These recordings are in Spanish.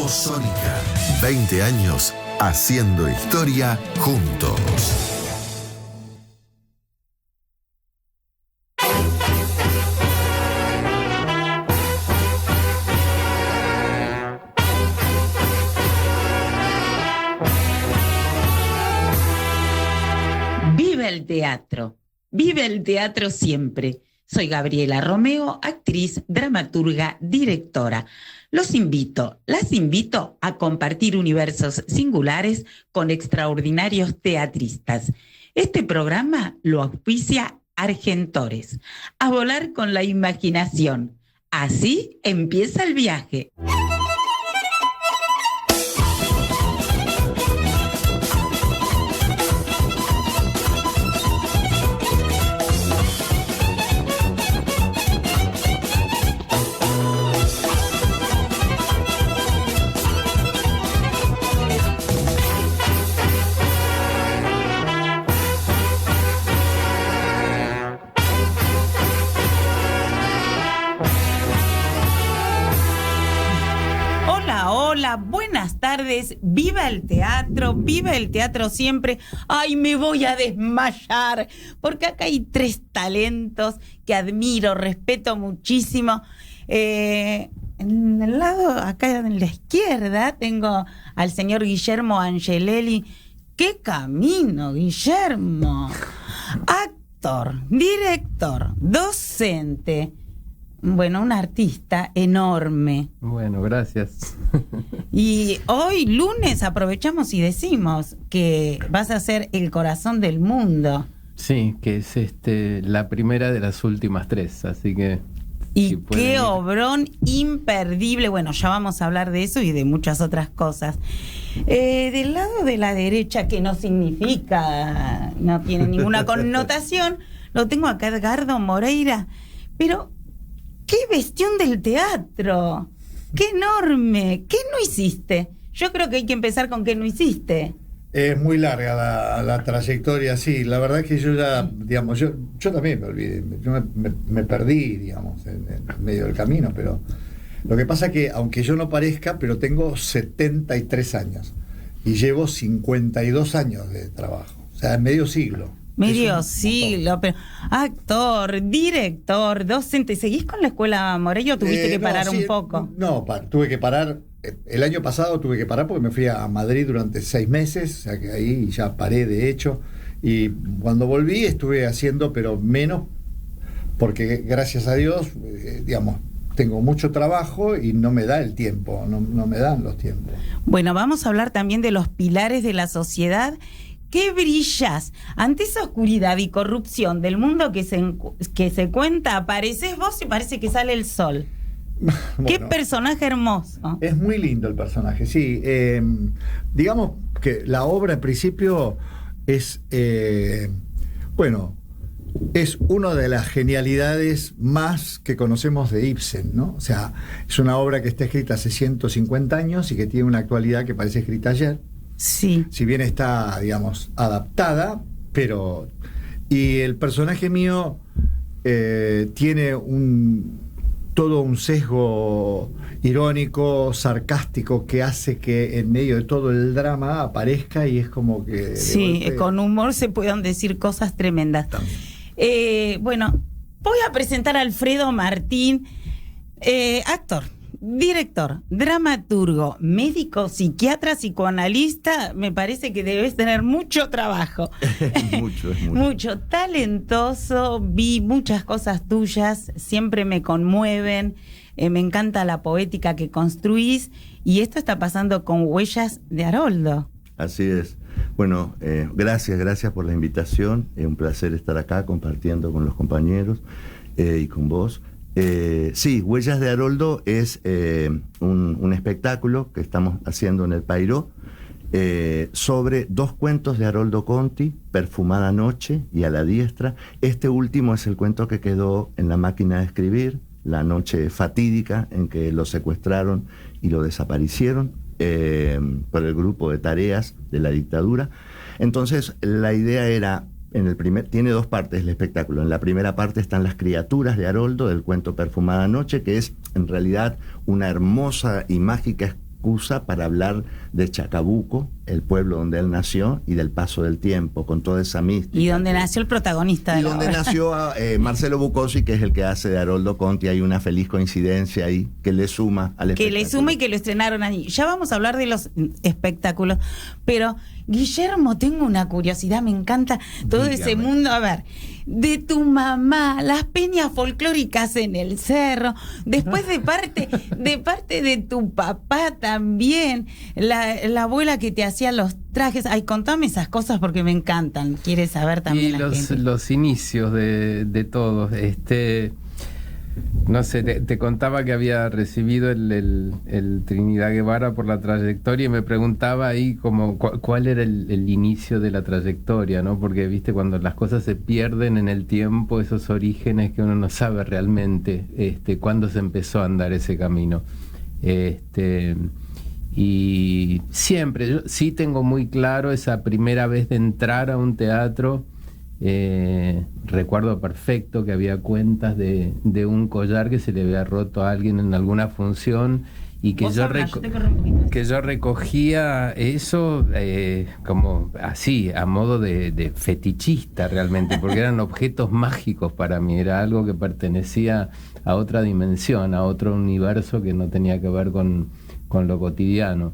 Somos Sónica. 20 años haciendo historia juntos. ¡Viva el teatro! ¡Viva el teatro siempre! Soy Gabriela Romeo, actriz, dramaturga, directora. Las invito a compartir universos singulares con extraordinarios teatristas. Este programa lo auspicia Argentores. A volar con la imaginación. Así empieza el viaje. Hola, buenas tardes, viva el teatro siempre. Ay, me voy a desmayar, porque acá hay 3 talentos que admiro, respeto muchísimo. En el lado, acá en la izquierda, tengo al señor Guillermo Angelelli. ¡Qué camino, Guillermo! Actor, director, docente. Bueno, un artista enorme. Bueno, gracias. Y hoy, lunes, aprovechamos y decimos que vas a ser el corazón del mundo. Sí, que es la primera de las últimas 3, así que... Y si qué obrón imperdible. Bueno, ya vamos a hablar de eso y de muchas otras cosas. Del lado de la derecha, que no significa, no tiene ninguna connotación, lo tengo acá, Edgardo Moreira. Pero... ¡qué bestión del teatro! ¡Qué enorme! ¿Qué no hiciste? Yo creo que hay que empezar con qué no hiciste. Es muy larga la trayectoria, sí. La verdad es que yo ya, digamos, yo también me olvidé. Yo me perdí, digamos, en medio del camino, pero lo que pasa es que, aunque yo no parezca, pero tengo 73 años y llevo 52 años de trabajo. O sea, medio siglo. Medio siglo, pero actor, director, docente. ¿Seguís con la escuela Morello o tuviste que parar un poco? No, tuve que parar. El año pasado tuve que parar porque me fui a Madrid durante 6 meses, o sea que ahí ya paré de hecho. Y cuando volví estuve haciendo, pero menos, porque gracias a Dios, digamos, tengo mucho trabajo y no me da el tiempo, no me dan los tiempos. Bueno, vamos a hablar también de los pilares de la sociedad. ¿Qué brillas? Ante esa oscuridad y corrupción del mundo que se cuenta, apareces vos y parece que sale el sol. Bueno, qué personaje hermoso. Es muy lindo el personaje, sí. Digamos que la obra en principio es, es una de las genialidades más que conocemos de Ibsen, ¿no? O sea, es una obra que está escrita hace 150 años y que tiene una actualidad que parece escrita ayer. Sí. Si bien está, digamos, adaptada, pero... Y el personaje mío tiene todo un sesgo irónico, sarcástico, que hace que en medio de todo el drama aparezca y es como que... Sí, con humor se puedan decir cosas tremendas. Bueno, voy a presentar a Alfredo Martín, actor, director, dramaturgo, médico, psiquiatra, psicoanalista. Me parece que debes tener mucho trabajo. Es mucho. Mucho, talentoso. Vi muchas cosas tuyas, siempre me conmueven. Me encanta la poética que construís. Y esto está pasando con Huellas de Haroldo. Así es. Bueno, gracias por la invitación. Es un placer estar acá compartiendo con los compañeros y con vos. Sí, Huellas de Haroldo es un espectáculo que estamos haciendo en el Pairó sobre 2 cuentos de Haroldo Conti, Perfumada Noche y A la Diestra. Este último es el cuento que quedó en la máquina de escribir, la noche fatídica en que lo secuestraron y lo desaparecieron por el grupo de tareas de la dictadura. Entonces la idea era... tiene 2 partes el espectáculo. En la primera parte están las criaturas de Haroldo, del cuento Perfumada Noche, que es en realidad una hermosa y mágica excusa para hablar de Chacabuco, el pueblo donde él nació, y del paso del tiempo, con toda esa mística. Y donde nació el protagonista de Y la donde obra. nació Marcelo Bucosi, que es el que hace de Haroldo Conti. Hay una feliz coincidencia ahí que le suma al Que espectáculo. le suma y que lo estrenaron allí. Ya vamos a hablar de los espectáculos, pero Guillermo, tengo una curiosidad, me encanta todo ese Dígame. mundo. A ver, de tu mamá, las peñas folclóricas en el cerro, después de parte de tu papá también, la abuela que te hacía los trajes. Ay, contame esas cosas porque me encantan. Quieres saber también Y la gente. los inicios de todos. No sé, te contaba que había recibido el Trinidad Guevara por la trayectoria y me preguntaba ahí como cuál era el inicio de la trayectoria, ¿no? Porque, viste, cuando las cosas se pierden en el tiempo, esos orígenes que uno no sabe realmente cuándo se empezó a andar ese camino. Y siempre, yo sí tengo muy claro esa primera vez de entrar a un teatro. Recuerdo perfecto que había cuentas de un collar que se le había roto a alguien en alguna función y que yo recogía eso como así, a modo de fetichista realmente, porque eran objetos mágicos para mí, era algo que pertenecía a otra dimensión, a otro universo que no tenía que ver con lo cotidiano.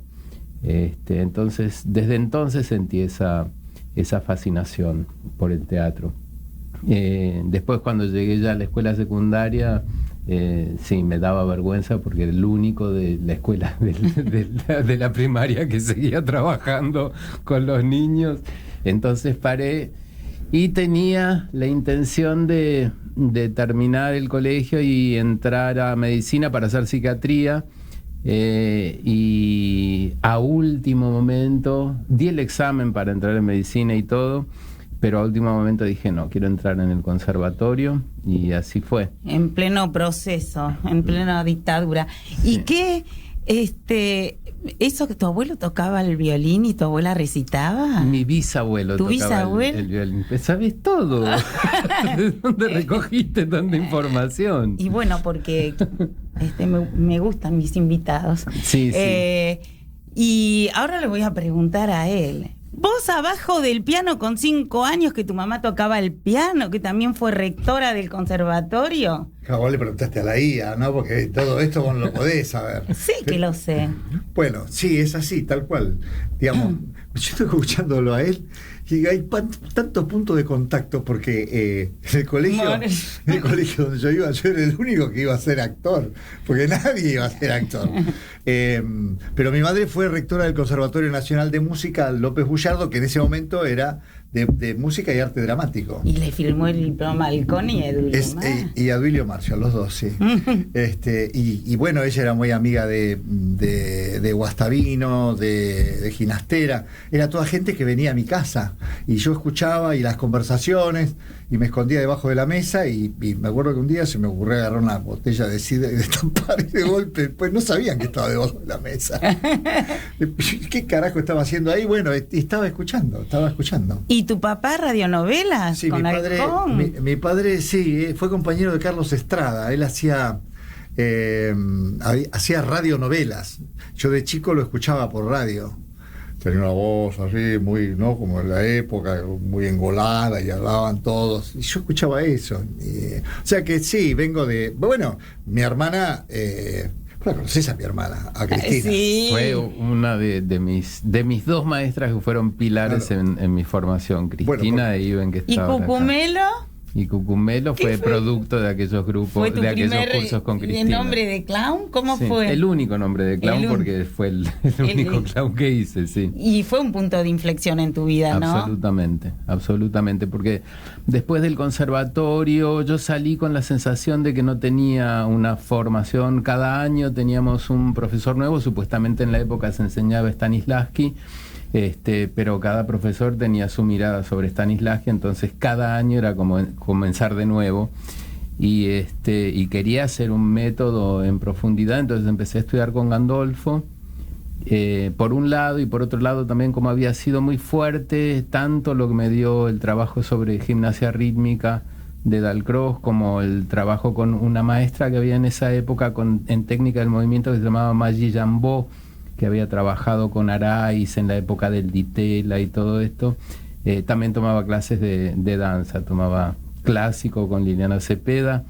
Entonces, desde entonces sentí esa fascinación por el teatro. Después, cuando llegué ya a la escuela secundaria, sí, me daba vergüenza porque era el único de la escuela de la primaria que seguía trabajando con los niños. Entonces paré y tenía la intención de terminar el colegio y entrar a medicina para hacer psiquiatría. Y a último momento di el examen para entrar en medicina y todo, pero a último momento dije no, quiero entrar en el conservatorio y así fue. En pleno proceso, en plena dictadura. ¿Y Sí. qué, eso que tu abuelo tocaba el violín y tu abuela recitaba? Mi bisabuelo ¿Tu tocaba bisabuelo? el violín. ¿Sabes todo? ¿De dónde recogiste tanta información? Y bueno, porque me gustan mis invitados. Sí, sí. Y ahora le voy a preguntar a él. Vos abajo del piano con 5 años que tu mamá tocaba el piano, que también fue rectora del conservatorio. Vos le preguntaste a la IA, ¿no? Porque todo esto vos no lo podés saber. Sí que lo sé. Bueno, sí, es así, tal cual. Digamos, yo estoy escuchándolo a él y hay tantos puntos de contacto porque en el colegio donde yo iba, yo era el único que iba a ser actor, porque nadie iba a ser actor. Pero mi madre fue rectora del Conservatorio Nacional de Música López Bullardo, que en ese momento era de música y arte dramático. Y le filmó el diploma a Alconi y a Edulio Mar. Y a Duilio Marcio, los dos, sí. Y bueno, ella era muy amiga de Guastavino, de Ginastera. Era toda gente que venía a mi casa. Y yo escuchaba y las conversaciones, y me escondía debajo de la mesa. Y me acuerdo que un día se me ocurrió agarrar una botella de sidra y destampar, y de golpe, pues no sabían que estaba debajo de la mesa. ¿Qué carajo estaba haciendo ahí? Bueno, estaba escuchando. ¿Y tu papá radionovelas? Sí, con Alcón? mi padre sí, fue compañero de Carlos Estrada. Él hacía radionovelas. Yo de chico lo escuchaba por radio. Tenía una voz así, muy, ¿no? Como en la época, muy engolada, y hablaban todos. Y yo escuchaba eso. O sea que sí, vengo de... Bueno, mi hermana... ¿la conocés a mi hermana? A Cristina. Sí. Fue una de mis dos maestras que fueron pilares Claro. en mi formación, Cristina Bueno, e Iben, que ¿Y estaba acá. Cucumelo? Y Cucumelo ¿Qué fue fue? producto de aquellos grupos, ¿Fue tu de aquellos primer cursos con Cristina. nombre de clown? ¿Cómo Sí, fue? el único nombre de clown, porque fue el único clown que hice, sí. Y fue un punto de inflexión en tu vida, ¿no? Absolutamente, porque después del conservatorio yo salí con la sensación de que no tenía una formación. Cada año teníamos un profesor nuevo, supuestamente en la época se enseñaba Stanislavski, pero cada profesor tenía su mirada sobre Stanislavski, entonces cada año era como comenzar de nuevo. Y quería hacer un método en profundidad, entonces empecé a estudiar con Gandolfo, por un lado, y por otro lado también, como había sido muy fuerte tanto lo que me dio el trabajo sobre gimnasia rítmica de Dalcroze, como el trabajo con una maestra que había en esa época en técnica del movimiento que se llamaba Maggi Jambó, que había trabajado con Araiz en la época del Ditela y todo esto, también tomaba clases de danza, tomaba clásico con Liliana Cepeda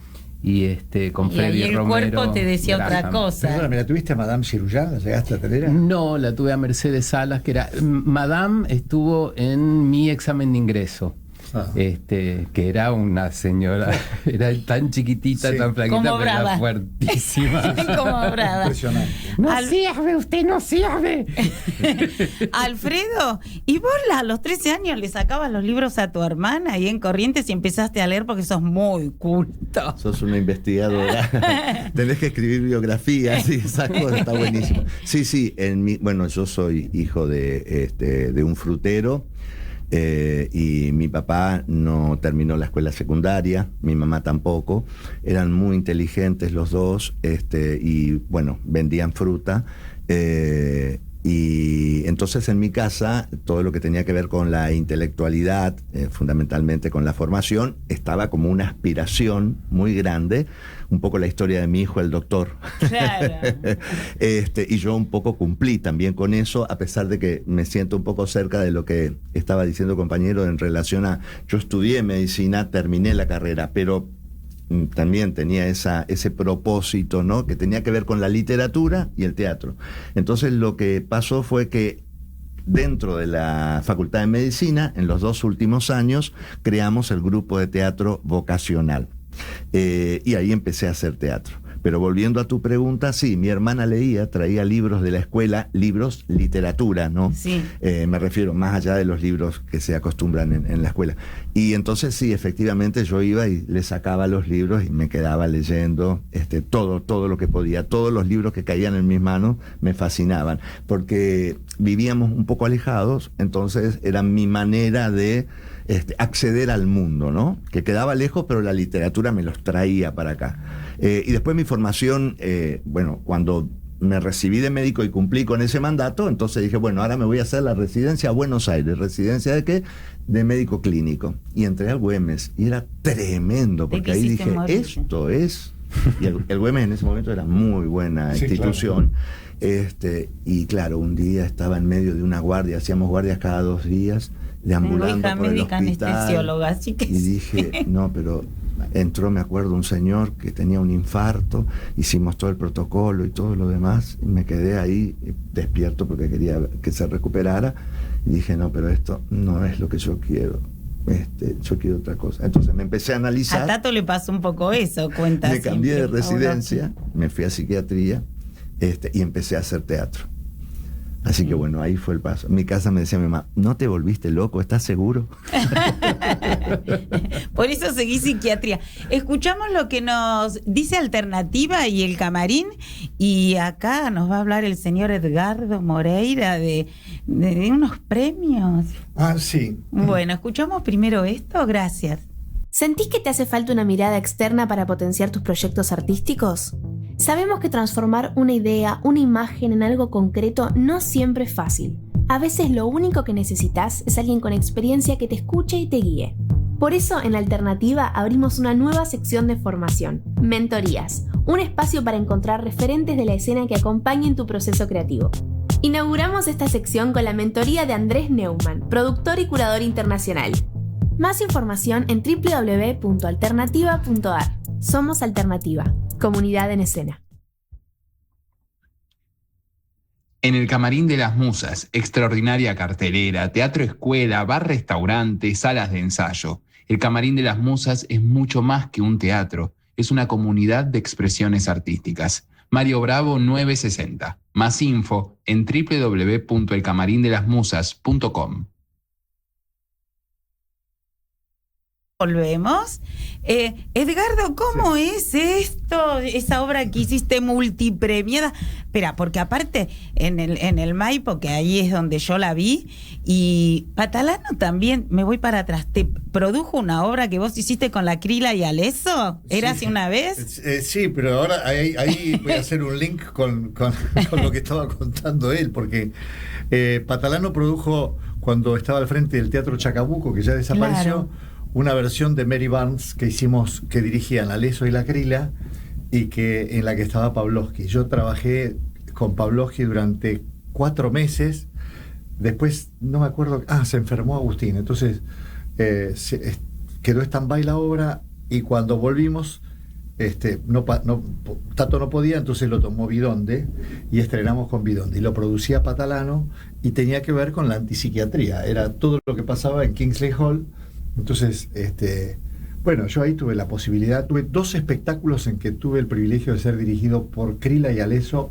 y con Freddy el Romero. El cuerpo te decía Graham. otra cosa. Perdóname, ¿la tuviste a Madame Cirujá? ¿La llegaste a tener? No, la tuve a Mercedes Salas, que era... Madame estuvo en mi examen de ingreso. Que era una señora, era tan chiquitita, tan flaquita, pero era fuertísima. Como brava. Impresionante. No sirve, usted no sirve. Alfredo, ¿y vos a los 13 años le sacabas los libros a tu hermana ahí en Corrientes y empezaste a leer porque sos muy culto? Sos una investigadora. Tenés que escribir biografías y esas cosas, está buenísimo. Sí, bueno, yo soy hijo de un frutero. Y mi papá no terminó la escuela secundaria, mi mamá tampoco, eran muy inteligentes los dos, y bueno, vendían fruta, y entonces en mi casa todo lo que tenía que ver con la intelectualidad, fundamentalmente con la formación, estaba como una aspiración muy grande, un poco la historia de mi hijo el doctor. Claro. Y yo un poco cumplí también con eso, a pesar de que me siento un poco cerca de lo que estaba diciendo compañero en relación a, yo estudié medicina, terminé la carrera, pero también tenía ese propósito, ¿no? Que tenía que ver con la literatura y el teatro. Entonces lo que pasó fue que dentro de la Facultad de Medicina, en los 2 últimos años, creamos el grupo de teatro vocacional. Y ahí empecé a hacer teatro. Pero volviendo a tu pregunta, sí, mi hermana traía libros de la escuela, libros, literatura, ¿no? Sí. Me refiero más allá de los libros que se acostumbran en la escuela. Y entonces sí, efectivamente yo iba y le sacaba los libros y me quedaba leyendo todo lo que podía. Todos los libros que caían en mis manos me fascinaban, porque vivíamos un poco alejados, entonces era mi manera de acceder al mundo, ¿no? Que quedaba lejos, pero la literatura me los traía para acá. Y después mi formación, bueno, cuando me recibí de médico y cumplí con ese mandato, entonces dije, bueno, ahora me voy a hacer la residencia a Buenos Aires. ¿Residencia de qué? De médico clínico. Y entré al Güemes, y era tremendo, porque ahí dije, esto es... Y el Güemes en ese momento era muy buena institución. Claro. Y claro, un día estaba en medio de una guardia, hacíamos guardias cada 2 días, deambulando por el hospital, así que y dije, no, pero entró, me acuerdo, un señor que tenía un infarto, hicimos todo el protocolo y todo lo demás, y me quedé ahí despierto porque quería que se recuperara, y dije, no, pero esto no es lo que yo quiero. Yo quiero otra cosa. Entonces me empecé a analizar. A Tato le pasó un poco eso, cuenta. Me cambié de residencia, me fui a psiquiatría, y empecé a hacer teatro. Así que bueno, ahí fue el paso. En mi casa me decía mi mamá, ¿no te volviste loco? ¿Estás seguro? Por eso seguí psiquiatría. Escuchamos lo que nos dice Alternativa y el Camarín, y acá nos va a hablar el señor Edgardo Moreira de unos premios. Ah, sí. Bueno, escuchamos primero esto, gracias. ¿Sentís que te hace falta una mirada externa para potenciar tus proyectos artísticos? Sabemos que transformar una idea, una imagen en algo concreto no siempre es fácil. A veces lo único que necesitas es alguien con experiencia que te escuche y te guíe. Por eso en Alternativa abrimos una nueva sección de formación, Mentorías, un espacio para encontrar referentes de la escena que acompañen tu proceso creativo. Inauguramos esta sección con la mentoría de Andrés Neumann, productor y curador internacional. Más información en www.alternativa.ar. Somos Alternativa, comunidad en escena. En el Camarín de las Musas, extraordinaria cartelera, teatro escuela, bar-restaurante, salas de ensayo. El Camarín de las Musas es mucho más que un teatro, es una comunidad de expresiones artísticas. Mario Bravo 960. Más info en www.elcamarindelasmusas.com. Volvemos. Edgardo, ¿cómo es esto? Esa obra que hiciste multipremiada. Espera, porque aparte en el Maipo, que ahí es donde yo la vi, y Patalano también, me voy para atrás, te produjo una obra que vos hiciste con la Crila y Aleso. ¿Era así una vez? Sí, pero ahora ahí voy a hacer un link con lo que estaba contando él, porque Patalano produjo, cuando estaba al frente del Teatro Chacabuco, que ya desapareció, claro, una versión de Mary Barnes que hicimos, que dirigían Aleso y la Crila, y en la que estaba Pavlovsky. Yo trabajé con Pavlovsky durante 4 meses. Después, no me acuerdo, se enfermó Agustín, entonces quedó stand-by la obra, y cuando volvimos, Tato no podía, entonces lo tomó Bidonde y estrenamos con Bidonde, y lo producía Patalano, y tenía que ver con la antipsiquiatría, era todo lo que pasaba en Kingsley Hall. Entonces, bueno, yo ahí tuve la posibilidad, tuve 2 espectáculos en que tuve el privilegio de ser dirigido por Crila y Aleso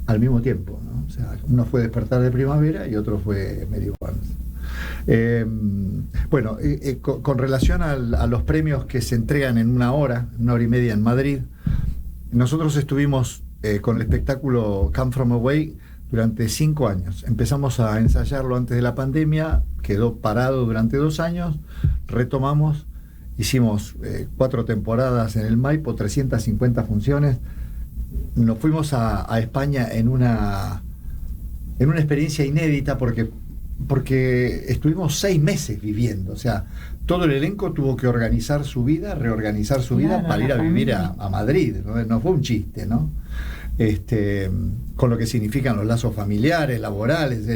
al mismo tiempo, ¿no? O sea, uno fue Despertar de Primavera y otro fue Mary Barnes. Bueno, con relación a los premios que se entregan en 1 hora y media en Madrid, nosotros estuvimos con el espectáculo Come From Away durante 5 años. Empezamos a ensayarlo antes de la pandemia, quedó parado durante 2 años, retomamos, hicimos 4 temporadas en el Maipo, 350 funciones. Nos fuimos a España en una experiencia inédita porque estuvimos 6 meses viviendo, o sea, todo el elenco tuvo que reorganizar su vida para ir a vivir a Madrid, no fue un chiste, ¿no? Con lo que significan los lazos familiares, laborales,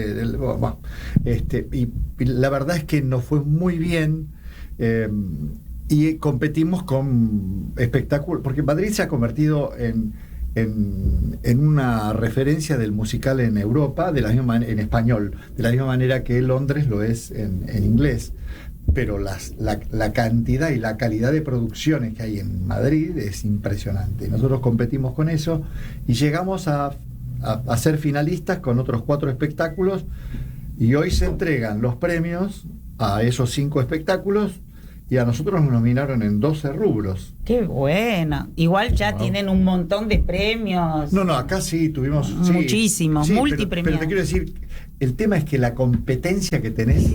y la verdad es que nos fue muy bien, y competimos con espectáculos, porque Madrid se ha convertido en una referencia del musical en Europa, en español, de la misma manera que Londres lo es en inglés. Pero la cantidad y la calidad de producciones que hay en Madrid es impresionante. Nosotros competimos con eso y llegamos a ser finalistas con otros 4 espectáculos, y hoy se entregan los premios a esos 5 espectáculos, y a nosotros nos nominaron en 12 rubros. ¡Qué bueno! Igual ya tienen un montón de premios. No, acá sí tuvimos... Muchísimos, sí, multipremiados. Pero te quiero decir, el tema es que la competencia que tenés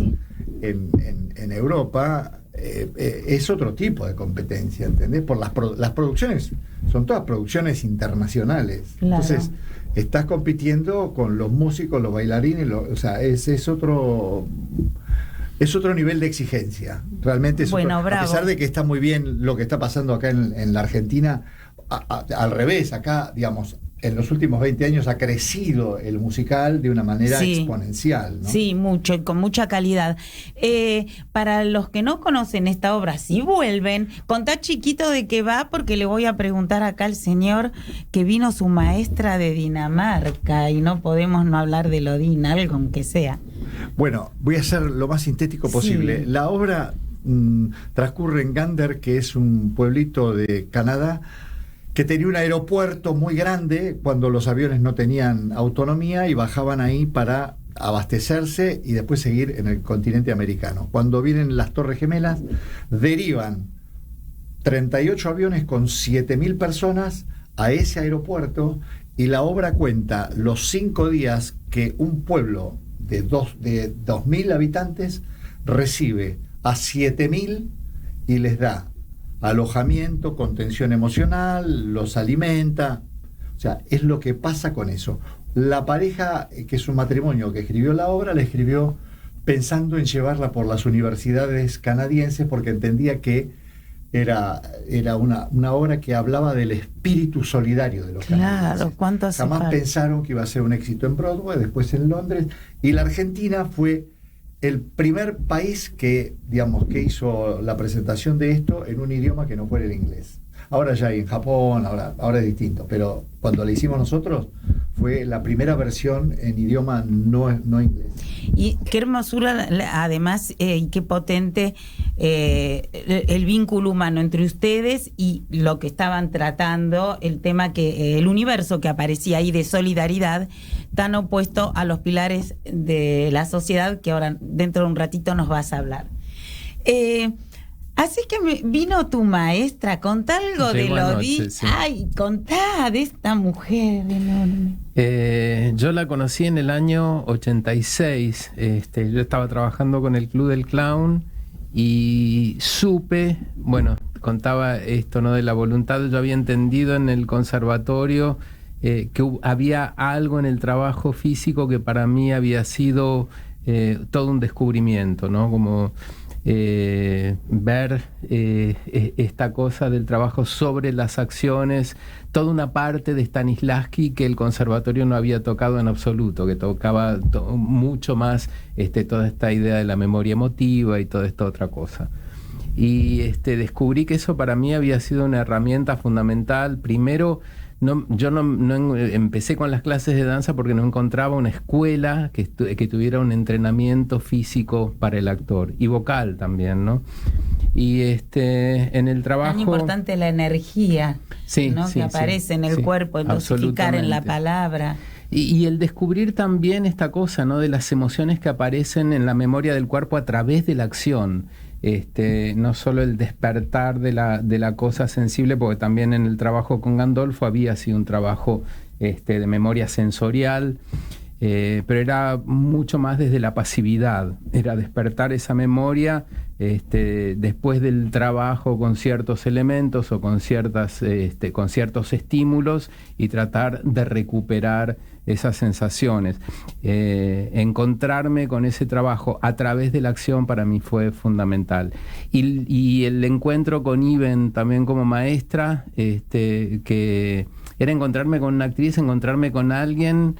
en Europa es otro tipo de competencia, ¿entendés? Por las producciones, son todas producciones internacionales. Claro. Entonces, estás compitiendo con los músicos, los bailarines, o sea, es otro... Es otro nivel de exigencia, realmente es bueno, a pesar de que está muy bien lo que está pasando acá en la Argentina, al revés, acá, digamos, en los últimos 20 años ha crecido el musical de una manera exponencial, ¿no? Sí, mucho, y con mucha calidad. Para los que no conocen esta obra, si vuelven, contá chiquito de qué va, porque le voy a preguntar acá al señor que vino su maestra de Dinamarca, y no podemos no hablar de Lodin, algo aunque sea. Bueno, voy a ser lo más sintético posible. Sí. La obra transcurre en Gander, que es un pueblito de Canadá, que tenía un aeropuerto muy grande cuando los aviones no tenían autonomía y bajaban ahí para abastecerse y después seguir en el continente americano. Cuando vienen las Torres Gemelas, derivan 38 aviones con 7.000 personas a ese aeropuerto, y la obra cuenta los 5 días que un pueblo de 2.000 habitantes recibe a 7.000 y les da alojamiento, contención emocional, los alimenta. O sea, es lo que pasa con eso. La pareja, que es un matrimonio que escribió la obra, la escribió pensando en llevarla por las universidades canadienses, porque entendía que era una obra que hablaba del espíritu solidario de los canadienses. Claro, ¿cuánto hace falta? Jamás pensaron que iba a ser un éxito en Broadway, después en Londres, y la Argentina fue el primer país que hizo la presentación de esto en un idioma que no fuera el inglés. Ahora ya hay en Japón, ahora es distinto, pero cuando la hicimos nosotros fue la primera versión en idioma no inglés. Y qué hermosura, además, y qué potente el vínculo humano entre ustedes y lo que estaban tratando, el tema el universo que aparecía ahí de solidaridad, tan opuesto a los pilares de la sociedad que ahora dentro de un ratito nos vas a hablar. Así que vino tu maestra, contá algo de Lodin. Sí. Ay, contá de esta mujer enorme. Yo la conocí en el año 86. Yo estaba trabajando con el Club del Clown y supe, contaba esto, ¿no? De la voluntad. Yo había entendido en el conservatorio que había algo en el trabajo físico que para mí había sido todo un descubrimiento, ¿no? Como ver esta cosa del trabajo sobre las acciones, toda una parte de Stanislavski que el conservatorio no había tocado en absoluto, que tocaba mucho más toda esta idea de la memoria emotiva y toda esta otra cosa. Y descubrí que eso para mí había sido una herramienta fundamental. Primero, yo no empecé con las clases de danza porque no encontraba una escuela que tuviera un entrenamiento físico para el actor, y vocal también, ¿no? Y en el trabajo... Tan importante la energía, sí, ¿no? Sí, que aparece en el cuerpo, en dosificar en la palabra. Y el descubrir también esta cosa, ¿no? De las emociones que aparecen en la memoria del cuerpo a través de la acción. No solo el despertar de la cosa sensible, porque también en el trabajo con Gandolfo había sido un trabajo de memoria sensorial, pero era mucho más desde la pasividad, era despertar esa memoria después del trabajo con ciertos elementos o con ciertos estímulos, y tratar de recuperar esas sensaciones. Encontrarme con ese trabajo a través de la acción para mí fue fundamental. Y el encuentro con Iben también como maestra, que era encontrarme con una actriz, encontrarme con alguien.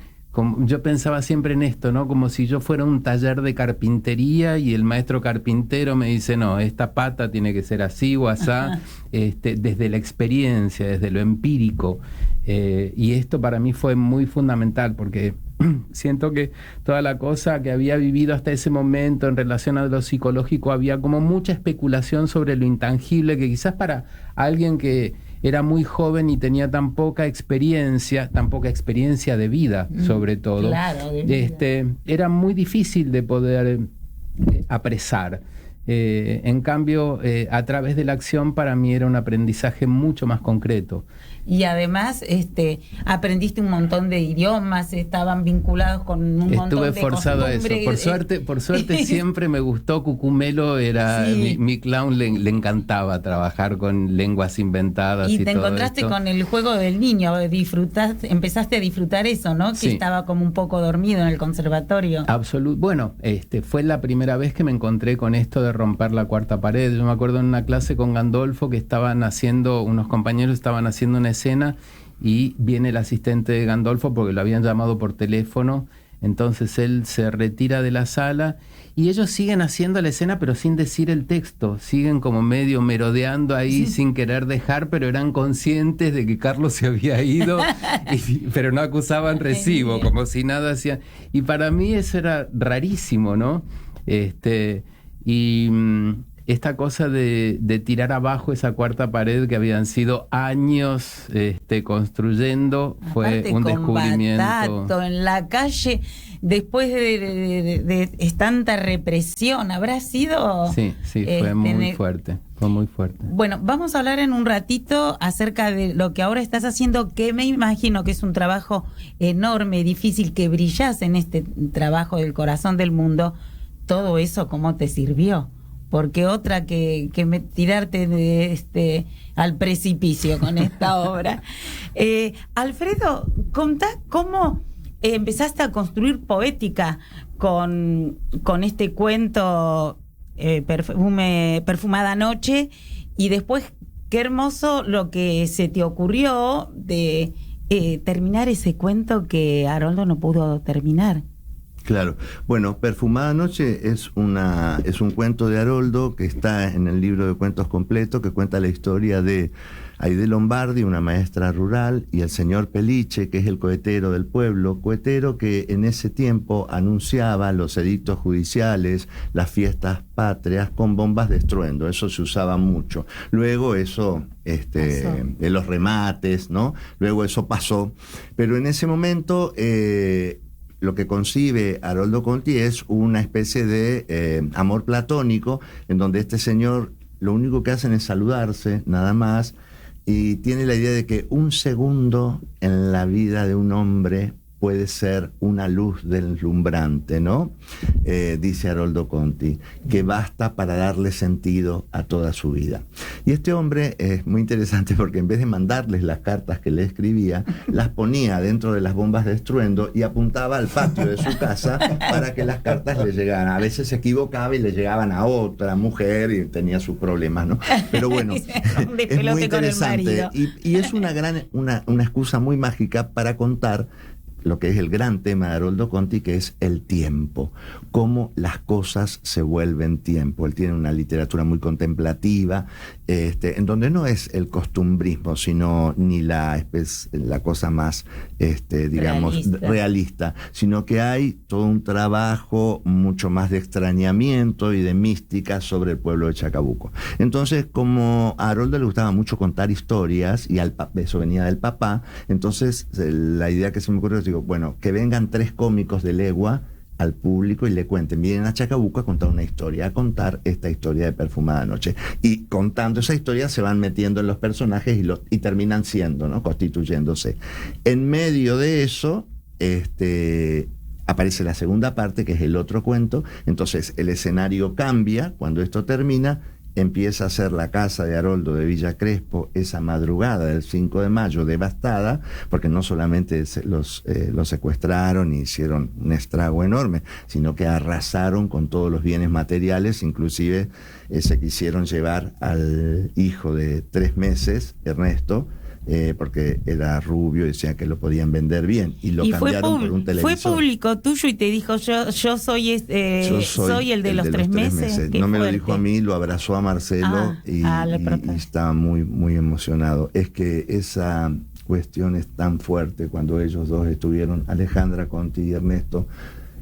Yo pensaba siempre en esto, ¿no? Como si yo fuera un taller de carpintería y el maestro carpintero me dice, no, esta pata tiene que ser así o asá, desde la experiencia, desde lo empírico. Y esto para mí fue muy fundamental, porque siento que toda la cosa que había vivido hasta ese momento en relación a lo psicológico, había como mucha especulación sobre lo intangible, que quizás para alguien que era muy joven y tenía tan poca experiencia de vida, sobre todo, claro, de vida. Era muy difícil de poder apresar. En cambio, a través de la acción para mí era un aprendizaje mucho más concreto. Y además aprendiste un montón de idiomas, estaban vinculados con un montón de Estuve forzado a eso. Por suerte siempre me gustó. Cucumelo era mi clown, le encantaba trabajar con lenguas inventadas. Y te todo encontraste esto con el juego del niño, empezaste a disfrutar eso, ¿no? Que estaba como un poco dormido en el conservatorio. Bueno, fue la primera vez que me encontré con esto de romper la cuarta pared. Yo me acuerdo en una clase con Gandolfo que unos compañeros estaban haciendo una escena, y viene el asistente de Gandolfo porque lo habían llamado por teléfono. Entonces él se retira de la sala y ellos siguen haciendo la escena pero sin decir el texto, siguen como medio merodeando ahí sin querer dejar, pero eran conscientes de que Carlos se había ido, pero no acusaban recibo, como si nada hacían. Y para mí eso era rarísimo, ¿no? Esta cosa de tirar abajo esa cuarta pared que habían sido años construyendo, fue un descubrimiento. Batato, en la calle, después de tanta represión, ¿habrá sido? Sí, fue muy fuerte. Fue muy fuerte. Bueno, vamos a hablar en un ratito acerca de lo que ahora estás haciendo, que me imagino que es un trabajo enorme, difícil, que brillás en este trabajo del corazón del mundo. Todo eso, ¿cómo te sirvió? Porque otra que tirarte al precipicio con esta obra. Alfredo, contá cómo empezaste a construir poética con este cuento Perfumada Noche, y después qué hermoso lo que se te ocurrió de terminar ese cuento que Haroldo no pudo terminar. Claro. Bueno, Perfumada Noche es un cuento de Haroldo que está en el libro de cuentos completo, que cuenta la historia de Aide Lombardi, una maestra rural, y el señor Peliche, que es el cohetero del pueblo, cohetero que en ese tiempo anunciaba los edictos judiciales, las fiestas patrias con bombas de estruendo. Eso se usaba mucho. Luego eso, de los remates, ¿no? Luego eso pasó. Pero en ese momento lo que concibe Haroldo Conti es una especie de amor platónico, en donde este señor lo único que hacen es saludarse, nada más, y tiene la idea de que un segundo en la vida de un hombre puede ser una luz deslumbrante, ¿no? Dice Haroldo Conti, que basta para darle sentido a toda su vida. Y este hombre es muy interesante porque en vez de mandarles las cartas que le escribía, las ponía dentro de las bombas de estruendo y apuntaba al patio de su casa para que las cartas le llegaran. A veces se equivocaba y le llegaban a otra mujer y tenía sus problemas, ¿no? Pero bueno, es muy interesante y es una excusa muy mágica para contar lo que es el gran tema de Haroldo Conti, que es el tiempo, cómo las cosas se vuelven tiempo. Él tiene una literatura muy contemplativa, en donde no es el costumbrismo, sino ni la cosa más, digamos, realista, sino que hay todo un trabajo mucho más de extrañamiento y de mística sobre el pueblo de Chacabuco. Entonces, como a Haroldo le gustaba mucho contar historias, y eso venía del papá, entonces la idea que se me ocurrió es, digo, bueno, que vengan 3 cómicos de legua al público y le cuenten, vienen a Chacabuco a contar una historia, a contar esta historia de Perfumada Noche. Y contando esa historia se van metiendo en los personajes y terminan siendo, ¿no? Constituyéndose. En medio de eso, aparece la segunda parte, que es el otro cuento. Entonces el escenario cambia cuando esto termina. Empieza a ser la casa de Haroldo de Villa Crespo esa madrugada del 5 de mayo devastada, porque no solamente los secuestraron y hicieron un estrago enorme, sino que arrasaron con todos los bienes materiales, inclusive se quisieron llevar al hijo de 3 meses, Ernesto, porque era rubio y decían que lo podían vender bien, y lo cambiaron por un televisor. Fue público tuyo y te dijo, yo soy el de los 3 meses. No me lo dijo a mí, lo abrazó a Marcelo y estaba muy, muy emocionado. Es que esa cuestión es tan fuerte cuando ellos dos estuvieron, Alejandra Conti y Ernesto,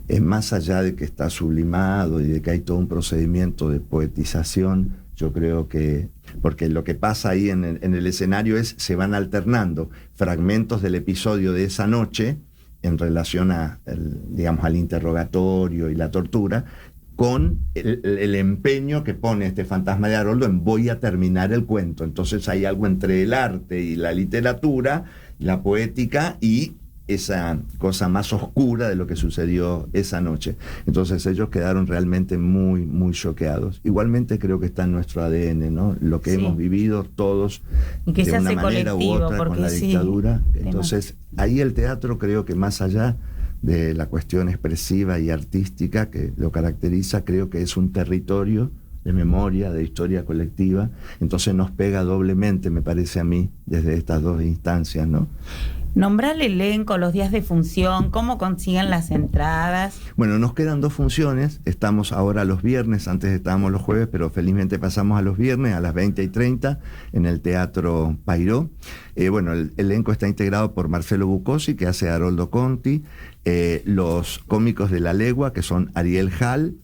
es más allá de que está sublimado y de que hay todo un procedimiento de poetización. Yo creo que, porque lo que pasa ahí en el escenario es, se van alternando fragmentos del episodio de esa noche en relación digamos, al interrogatorio y la tortura, con el empeño que pone este fantasma de Haroldo en voy a terminar el cuento. Entonces hay algo entre el arte y la literatura, la poética y esa cosa más oscura de lo que sucedió esa noche. Entonces ellos quedaron realmente muy, muy choqueados. Igualmente creo que está en nuestro ADN, ¿no? Lo que hemos vivido todos y que de una manera u otra con la dictadura. Entonces ahí el teatro, creo que más allá de la cuestión expresiva y artística que lo caracteriza, creo que es un territorio de memoria, de historia colectiva. Entonces nos pega doblemente, me parece a mí, desde estas 2 instancias, ¿no? Nombrar el elenco, los días de función, cómo consiguen las entradas. Bueno, nos quedan 2 funciones. Estamos ahora los viernes, antes estábamos los jueves, pero felizmente pasamos a los viernes a las 20:30 en el Teatro Pairó. Bueno, el elenco está integrado por Marcelo Bucosi, que hace a Haroldo Conti, los cómicos de La Legua, que son Ariel Hall,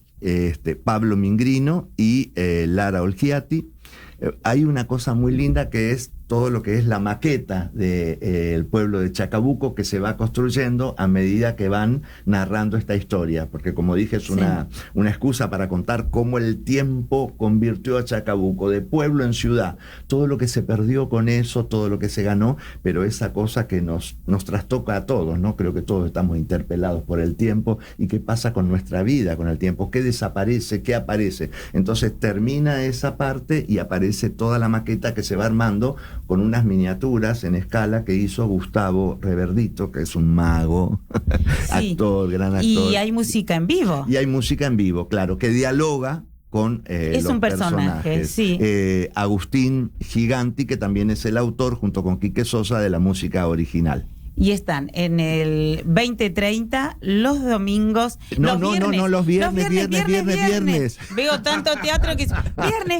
Pablo Mingrino y Lara Olgiati. Hay una cosa muy linda que es todo lo que es la maqueta del pueblo de Chacabuco, que se va construyendo a medida que van narrando esta historia, porque como dije es una excusa para contar cómo el tiempo convirtió a Chacabuco de pueblo en ciudad, todo lo que se perdió con eso, todo lo que se ganó, pero esa cosa que nos trastoca a todos, ¿no? Creo que todos estamos interpelados por el tiempo y qué pasa con nuestra vida con el tiempo, qué desaparece, qué aparece. Entonces termina esa parte y aparece toda la maqueta que se va armando con unas miniaturas en escala que hizo Gustavo Reverdito, que es un mago, actor, gran actor. Y hay música en vivo. Y hay música en vivo, claro, que dialoga con es los un personaje, personajes. sí. Agustín Giganti, que también es el autor, junto con Quique Sosa, de la música original. Y están en el 20:30 los domingos. Los viernes. Veo tanto teatro que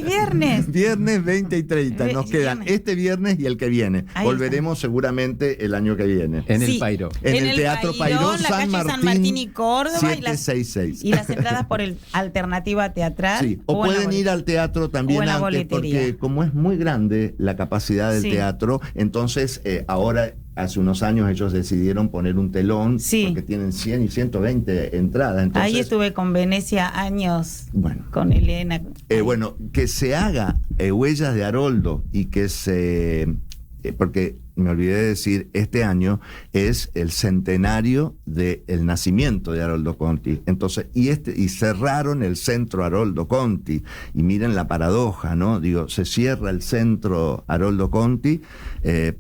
viernes. Viernes 20 y 30. Nos quedan este viernes y el que viene. Ahí volveremos seguramente el año que viene. En el Pairó. En el Teatro Pairó, en la calle San Martín y Córdoba. 766. Y las entradas por el Alternativa Teatral. Sí, o pueden ir al teatro también antes, porque como es muy grande la capacidad del teatro, entonces ahora... Hace unos años ellos decidieron poner un telón, porque tienen 100 y 120 entradas. Entonces, ahí estuve con Venecia años, con Elena. Bueno, que se haga Huellas de Haroldo y que se... porque me olvidé de decir, este año es el centenario del nacimiento de Haroldo Conti. Entonces, y cerraron el centro Haroldo Conti. Y miren la paradoja, ¿no? Digo, se cierra el centro Haroldo Conti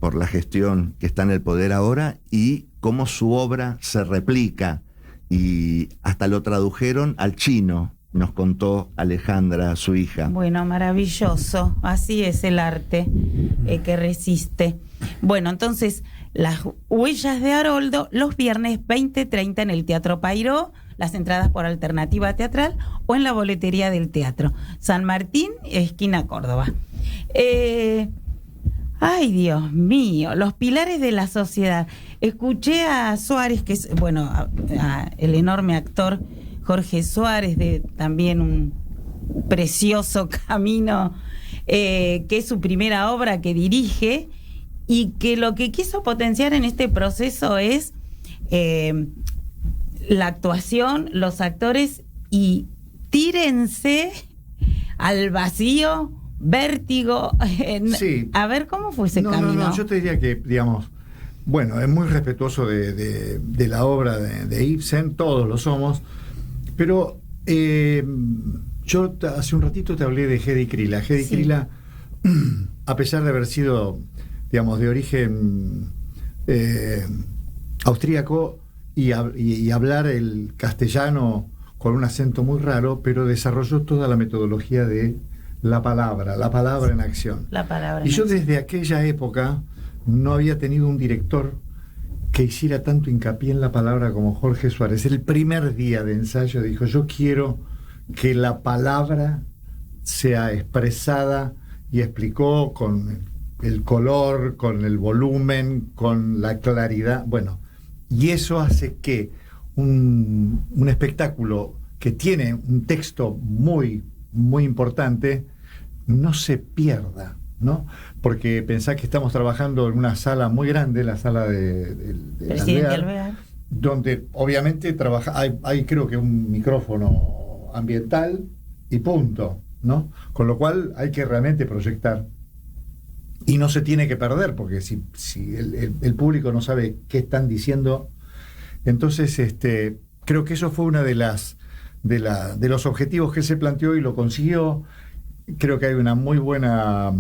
por la gestión que está en el poder ahora, y cómo su obra se replica. Y hasta lo tradujeron al chino, nos contó Alejandra, su hija. Bueno, maravilloso. Así es el arte que resiste. Bueno, entonces, las huellas de Haroldo, los viernes 20:30 en el Teatro Payró, las entradas por alternativa teatral o en la boletería del teatro. San Martín, esquina Córdoba. Ay, Dios mío, los pilares de la sociedad. Escuché a Suárez, que es, bueno, a el enorme actor Jorge Suárez, de también un precioso camino, que es su primera obra que dirige, y que lo que quiso potenciar en este proceso es la actuación, los actores, y tírense al vacío, vértigo. Sí. A ver, ¿cómo fue ese camino? No, yo te diría que, digamos, bueno, es muy respetuoso de la obra de Ibsen, todos lo somos, pero yo hace un ratito te hablé de Hedy Krila. Hedy Krila, a pesar de haber sido, digamos, de origen austríaco y hablar el castellano con un acento muy raro, pero desarrolló toda la metodología de la palabra en acción. La palabra. Y yo desde aquella época no había tenido un director que hiciera tanto hincapié en la palabra como Jorge Suárez. El primer día de ensayo dijo: yo quiero que la palabra sea expresada, y explicó con el color, con el volumen, con la claridad. Bueno, y eso hace que un espectáculo que tiene un texto muy, muy importante no se pierda, ¿no? Porque pensá que estamos trabajando en una sala muy grande, la sala de Presidente Alvear, donde obviamente hay creo que un micrófono ambiental y punto, ¿no? Con lo cual hay que realmente proyectar, y no se tiene que perder, porque si el público no sabe qué están diciendo, entonces creo que eso fue una de los objetivos que se planteó, y lo consiguió. Creo que hay una muy buena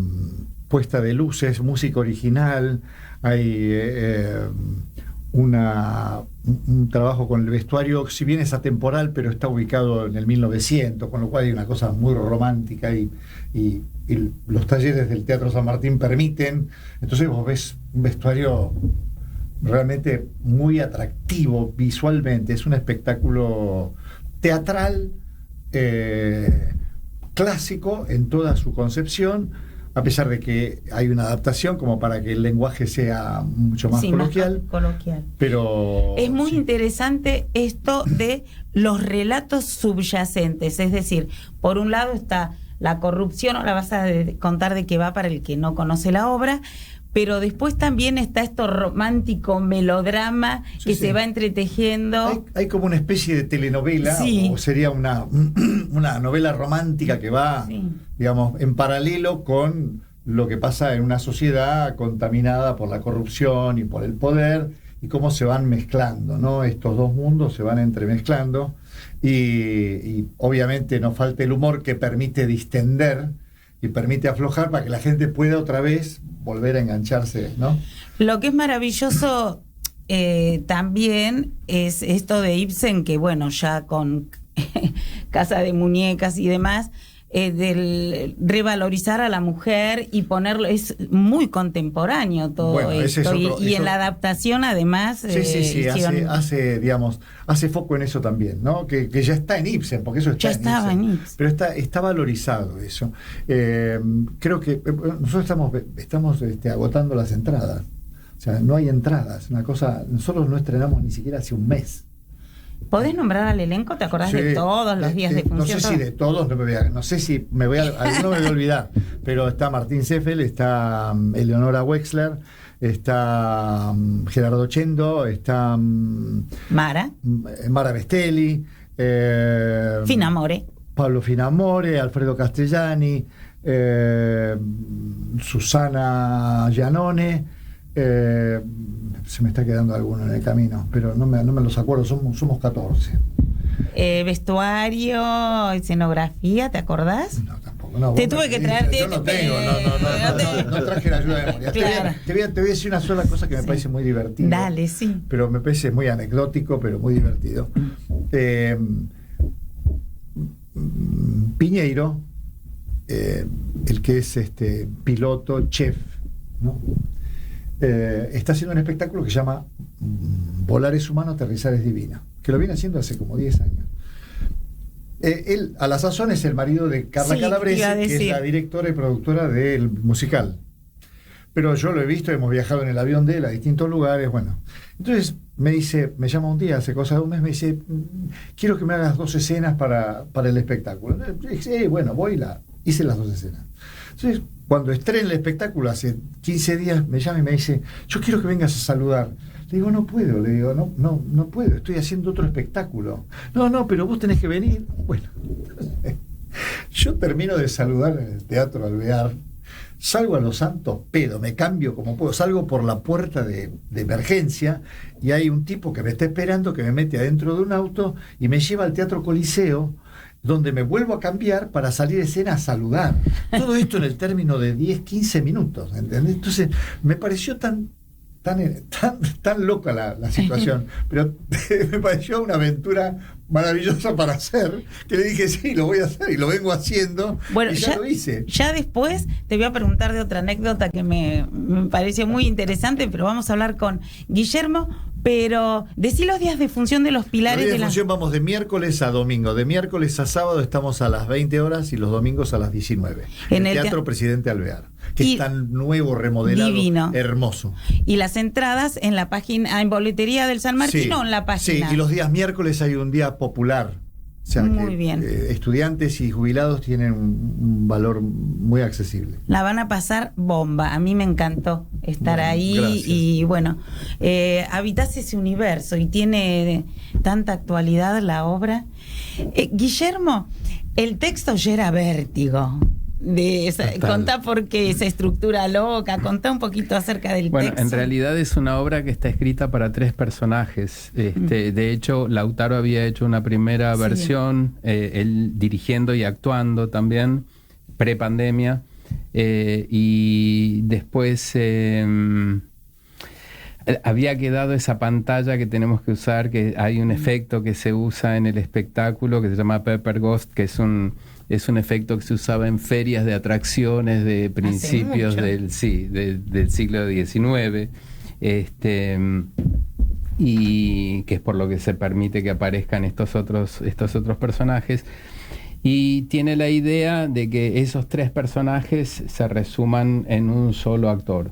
puesta de luces, música original, hay un trabajo con el vestuario, si bien es atemporal, pero está ubicado en el 1900, con lo cual hay una cosa muy romántica, y los talleres del Teatro San Martín permiten. Entonces vos ves un vestuario realmente muy atractivo visualmente. Es un espectáculo teatral, clásico en toda su concepción, a pesar de que hay una adaptación como para que el lenguaje sea mucho más coloquial. Más coloquial. Pero es muy interesante esto de los relatos subyacentes, es decir, por un lado está la corrupción, ahora vas a contar de qué va para el que no conoce la obra, pero después también está esto romántico melodrama que se va entretejiendo. Hay como una especie de telenovela, o sería una novela romántica que va, digamos, en paralelo con lo que pasa en una sociedad contaminada por la corrupción y por el poder, y cómo se van mezclando, ¿no? Estos dos mundos se van entremezclando, y obviamente no falta el humor que permite distender y permite aflojar para que la gente pueda otra vez volver a engancharse, ¿no? Lo que es maravilloso también es esto de Ibsen, que bueno, ya con Casa de Muñecas y demás, del revalorizar a la mujer y ponerlo, es muy contemporáneo todo esto, y en la adaptación además hace foco en eso también, ¿no? Que ya está en Ibsen, porque eso está en Ibsen, pero está valorizado eso. Creo que nosotros estamos agotando las entradas, o sea, no hay entradas, una cosa, nosotros no estrenamos ni siquiera hace un mes. ¿Podés nombrar al elenco? ¿Te acordás de todos los días de función? No sé si de todos, no sé si alguno me voy a olvidar, pero está Martín Seffel, está Eleonora Wexler, está Gerardo Chendo, está Mara Bestelli, Finamore, Pablo Finamore, Alfredo Castellani, Susana Giannone, Se me está quedando alguno en el camino, pero no me los acuerdo, somos 14. Vestuario, escenografía, ¿te acordás? No, tampoco. No, te tuve que traerte. Yo no tengo, no traje la ayuda de memoria. Claro. Te voy a decir una sola cosa que me parece muy divertida. Dale, sí. Pero me parece muy anecdótico, pero muy divertido. Piñeiro, el que es piloto, chef, ¿no? Está haciendo un espectáculo que se llama Volar es humano, aterrizar es divino, que lo viene haciendo hace como 10 años. Él, a la sazón, es el marido de Carla Calabrese, que es la directora y productora del musical. Pero yo lo he visto, hemos viajado en el avión de él a distintos lugares, bueno. Entonces me llama un día, hace cosa de un mes, me dice, quiero que me hagas 2 escenas para el espectáculo. Bueno, hice las 2 escenas. Entonces, cuando estrene el espectáculo, hace 15 días, me llama y me dice, yo quiero que vengas a saludar. Le digo, no puedo, no puedo, estoy haciendo otro espectáculo. No, pero vos tenés que venir. Bueno, yo termino de saludar en el Teatro Alvear, salgo a Los Santos pedo, me cambio como puedo, salgo por la puerta de emergencia y hay un tipo que me está esperando, que me mete adentro de un auto y me lleva al Teatro Coliseo, donde me vuelvo a cambiar para salir de escena a saludar. Todo esto en el término de 10, 15 minutos, ¿entendés? Entonces, me pareció tan loca la situación, pero me pareció una aventura maravillosa para hacer, que le dije, sí, lo voy a hacer y lo vengo haciendo, bueno, y ya lo hice. Ya después te voy a preguntar de otra anécdota que me pareció muy interesante, pero vamos a hablar con Guillermo. Pero decí los días de función de los pilares. Los días de función vamos de miércoles a domingo. De miércoles a sábado estamos a las 20 horas y los domingos a las 19. En el Teatro Presidente Alvear, que es tan nuevo, remodelado, divino, hermoso. Y las entradas en la página, en boletería del San Martín, sí, o en la página. Sí, y los días miércoles hay un día popular. O sea, muy bien. Estudiantes y jubilados tienen un valor muy accesible. La van a pasar bomba. A mí me encantó estar ahí. Gracias. Y bueno, habitás ese universo y tiene tanta actualidad la obra. Guillermo, el texto ya era vértigo. Contá por qué esa estructura loca, contá un poquito acerca del texto. Bueno, en realidad es una obra que está escrita para 3 personajes. De hecho, Lautaro había hecho una primera versión, él dirigiendo y actuando también, pre-pandemia, y después había quedado esa pantalla que tenemos que usar, que hay un efecto que se usa en el espectáculo que se llama Pepper Ghost, que es un efecto que se usaba en ferias de atracciones de principios del siglo XIX, y que es por lo que se permite que aparezcan estos otros personajes. Y tiene la idea de que esos 3 personajes se resuman en un solo actor.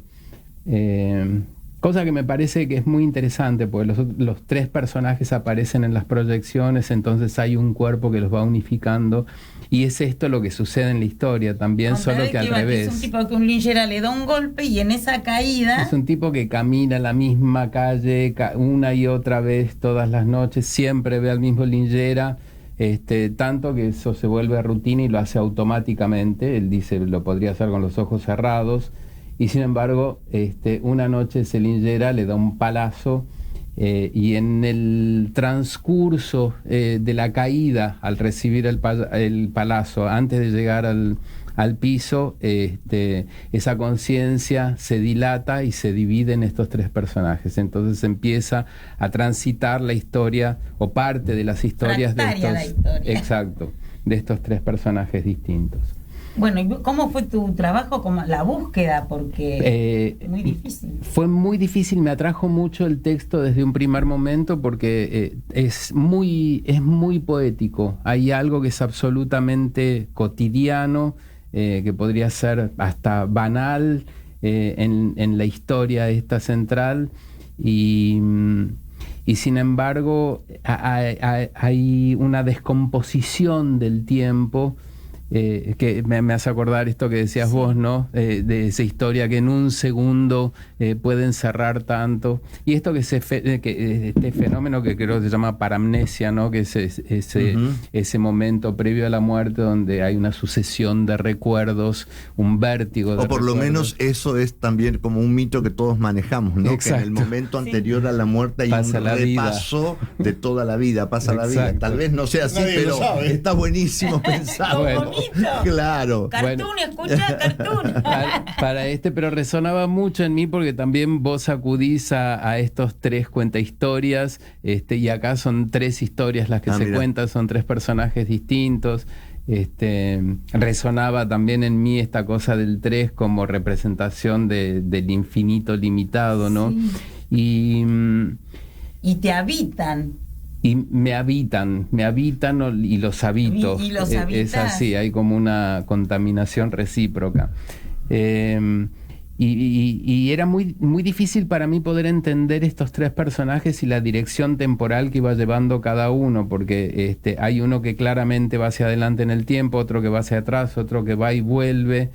Cosa que me parece que es muy interesante, porque los 3 personajes aparecen en las proyecciones, entonces hay un cuerpo que los va unificando, y es esto lo que sucede en la historia también, solo que al revés. Es un tipo que un linchera le da un golpe y en esa caída... Es un tipo que camina la misma calle una y otra vez todas las noches, siempre ve al mismo linchera, tanto que eso se vuelve rutina y lo hace automáticamente. Él dice, lo podría hacer con los ojos cerrados, y sin embargo, una noche ese linchera le da un palazo, y en el transcurso de la caída, al recibir el palazo, antes de llegar al piso, esa conciencia se dilata y se divide en estos 3 personajes. Entonces empieza a transitar la historia, o parte de las historias de estos 3 personajes distintos. Bueno, ¿y cómo fue tu trabajo, como la búsqueda? Porque es muy difícil. Fue muy difícil, me atrajo mucho el texto desde un primer momento, porque es muy poético. Hay algo que es absolutamente cotidiano, que podría ser hasta banal en la historia esta central, y sin embargo hay una descomposición del tiempo que me hace acordar esto que decías vos, ¿no? De esa historia que en un segundo puede encerrar tanto. Y esto que este fenómeno que creo que se llama paramnesia, ¿no? Que es ese momento previo a la muerte donde hay una sucesión de recuerdos, un vértigo de O por recuerdos. lo menos eso es también como un mito que todos manejamos, ¿no? Exacto. Que en el momento anterior a la muerte hay Pasa un la repaso de toda la vida, pasa la vida. Exacto. Tal vez no sea así, Nadie lo pero sabe. está buenísimo pensarlo. Bueno. Claro. Cartoon, escucha, cartoon. Para pero resonaba mucho en mí porque también vos acudís a estos 3 cuentahistorias, y acá son 3 historias las que se mira. cuentan, son 3 personajes distintos. Resonaba también en mí esta cosa del 3 como representación del infinito limitado, ¿no? Sí. Y te habitan. Y me habitan y los habito. Y los Es habitas. así, hay como una contaminación recíproca. Y era muy, muy difícil para mí poder entender estos 3 personajes y la dirección temporal que iba llevando cada uno, porque hay uno que claramente va hacia adelante en el tiempo, otro que va hacia atrás, otro que va y vuelve.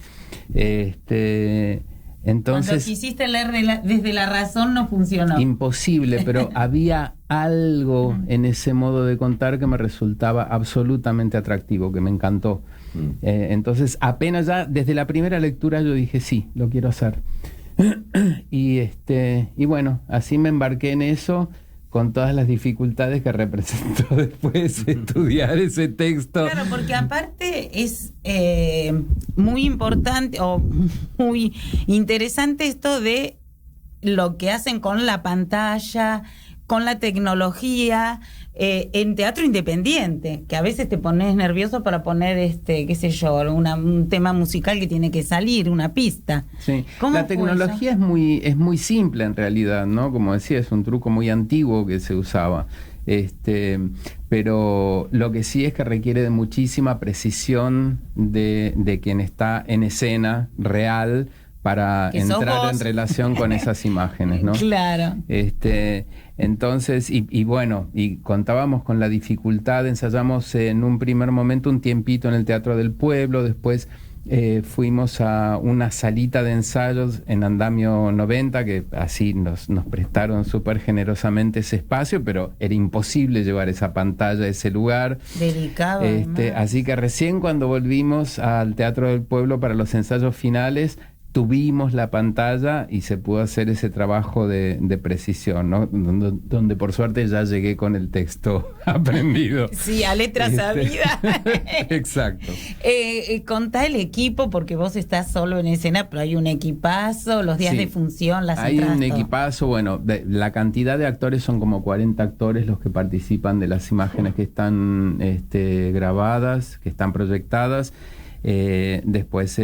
Entonces, Cuando quisiste leer desde la razón no funcionó. imposible, pero había algo en ese modo de contar que me resultaba absolutamente atractivo, que me encantó. Entonces, apenas ya desde la primera lectura yo dije, sí, lo quiero hacer. Y bueno, así me embarqué en eso, con todas las dificultades que representó después estudiar ese texto. Claro, porque aparte es muy importante o muy interesante esto de lo que hacen con la pantalla, con la tecnología, en teatro independiente, que a veces te pones nervioso para poner, qué sé yo, un tema musical que tiene que salir, una pista. Sí. ¿Cómo La fue tecnología es muy simple en realidad, ¿no? Como decía, es un truco muy antiguo que se usaba. Pero lo que sí es que requiere de muchísima precisión de quien está en escena real para Que sos entrar vos. en relación con esas imágenes, ¿no? Claro. Entonces, y bueno, y contábamos con la dificultad, ensayamos en un primer momento un tiempito en el Teatro del Pueblo, después fuimos a una salita de ensayos en Andamio 90, que así nos prestaron súper generosamente ese espacio, pero era imposible llevar esa pantalla a ese lugar. Delicado. Así que recién cuando volvimos al Teatro del Pueblo para los ensayos finales, tuvimos la pantalla y se pudo hacer ese trabajo de precisión, ¿no? Donde por suerte ya llegué con el texto aprendido. Sí, a letra sabida. Exacto. Contá el equipo, porque vos estás solo en escena, pero hay un equipazo, los días Sí. de función, las Hay entradas, un todo. equipazo, bueno, la cantidad de actores son como 40 actores los que participan de las imágenes que están grabadas, que están proyectadas. Después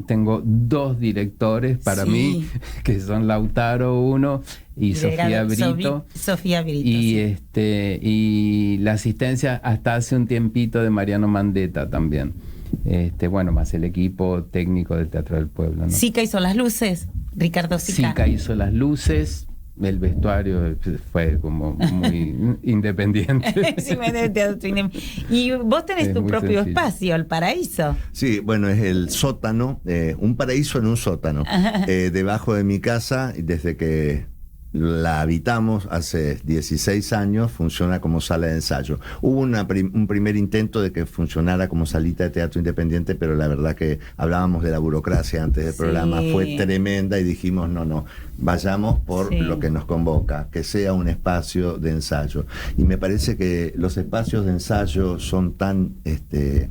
tengo 2 directores para Sí. mí, que son Lautaro uno y Sofía Brito. Sofía Brito. Y, sí. Y la asistencia hasta hace un tiempito de Mariano Mandetta también. Bueno, más el equipo técnico del Teatro del Pueblo, ¿no? Sica hizo las luces, Ricardo Sica. Sica hizo las luces, el vestuario fue como muy independiente. Sí, y vos tenés Es tu muy propio sencillo. espacio, el paraíso. Sí, bueno, es el sótano, un paraíso en un sótano, debajo de mi casa, y desde que la habitamos hace 16 años, funciona como sala de ensayo. Hubo un primer intento de que funcionara como salita de teatro independiente, pero la verdad que hablábamos de la burocracia antes del Sí. programa, fue tremenda y dijimos, no, vayamos por Sí. lo que nos convoca, que sea un espacio de ensayo. Y me parece que los espacios de ensayo son